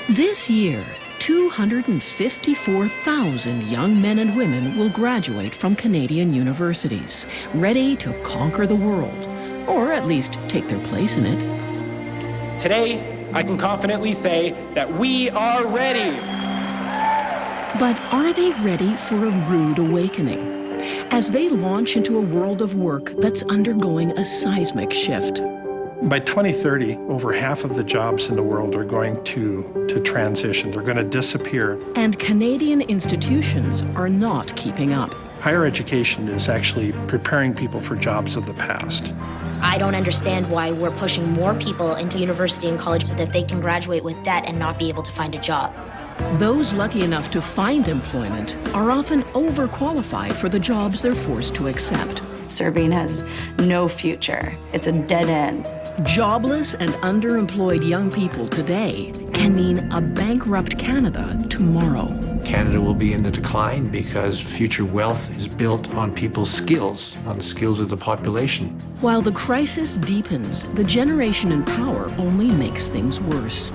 This year, 254,000 young men and women will graduate from Canadian universities, ready to conquer the world, or at least take their place in it. Today, I can confidently say that we are ready. But are they ready for a rude awakening as they launch into a world of work that's undergoing a seismic shift? By 2030, over half of the jobs in the world are going to transition. They're going to disappear. And Canadian institutions are not keeping up. Higher education is actually preparing people for jobs of the past. I don't understand why we're pushing more people into university and college so that they can graduate with debt and not be able to find a job. Those lucky enough to find employment are often overqualified for the jobs they're forced to accept. Serving has no future. It's a dead end. Jobless and underemployed young people today can mean a bankrupt Canada tomorrow. Canada will be in the decline because future wealth is built on people's skills, on the skills of the population. While the crisis deepens, the generation in power only makes things worse.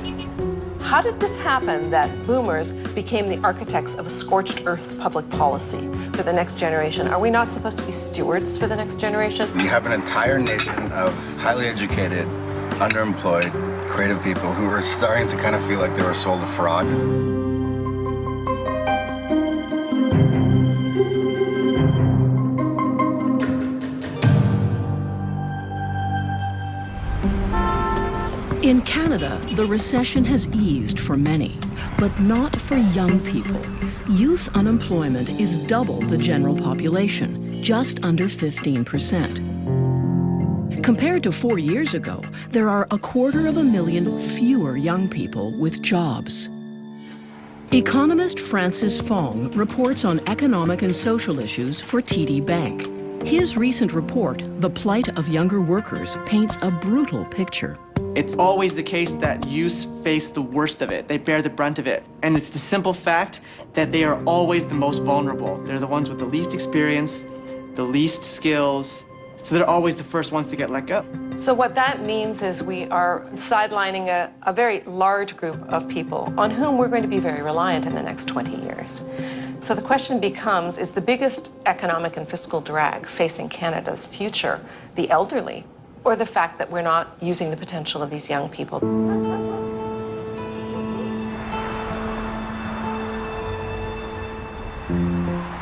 How did this happen that boomers became the architects of a scorched earth public policy for the next generation? Are we not supposed to be stewards for the next generation? We have an entire nation of highly educated, underemployed, creative people who are starting to kind of feel like they were sold a fraud. In Canada, the recession has eased for many, but not for young people. Youth unemployment is double the general population, just under 15%. Compared to 4 years ago, there are 250,000 fewer young people with jobs. Economist Francis Fong reports on economic and social issues for TD Bank. His recent report, The Plight of Younger Workers, paints a brutal picture. It's always the case that youth face the worst of it. They bear the brunt of it. And it's the simple fact that they are always the most vulnerable. They're the ones with the least experience, the least skills, so they're always the first ones to get let go. So what that means is we are sidelining a very large group of people on whom we're going to be very reliant in the next 20 years. So the question becomes, is the biggest economic and fiscal drag facing Canada's future the elderly, or the fact that we're not using the potential of these young people?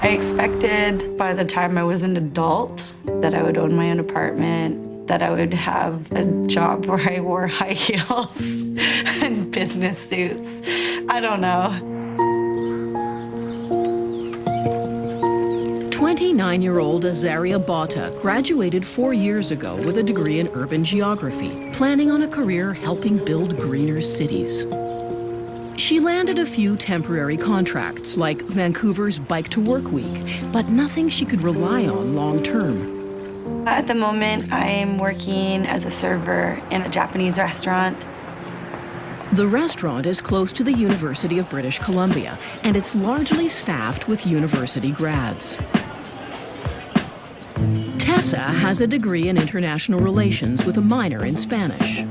I expected by the time I was an adult that I would own my own apartment, that I would have a job where I wore high heels and business suits. I don't know. 29-year-old Azaria Bata graduated 4 years ago with a degree in urban geography, planning on a career helping build greener cities. She landed a few temporary contracts, like Vancouver's Bike to Work Week, but nothing she could rely on long-term. At the moment, I'm working as a server in a Japanese restaurant. The restaurant is close to the University of British Columbia, and it's largely staffed with university grads. Tessa has a degree in international relations with a minor in Spanish.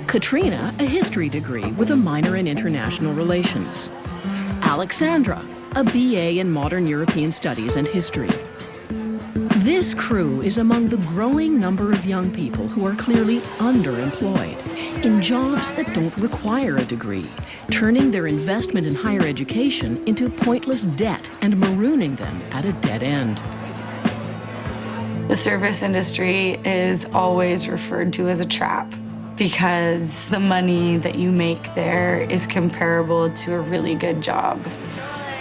Katrina, a history degree with a minor in international relations. Alexandra, a BA in modern European studies and history. This crew is among the growing number of young people who are clearly underemployed in jobs that don't require a degree, turning their investment in higher education into pointless debt and marooning them at a dead end. The service industry is always referred to as a trap because the money that you make there is comparable to a really good job.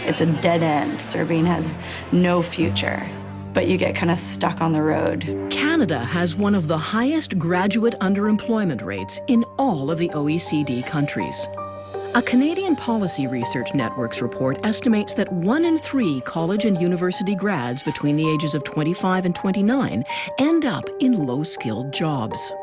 It's a dead end. Serving has no future, but you get kind of stuck on the road. Canada has one of the highest graduate underemployment rates in all of the OECD countries. A Canadian Policy Research Network's report estimates that 1 in 3 college and university grads between the ages of 25 and 29 end up in low-skilled jobs.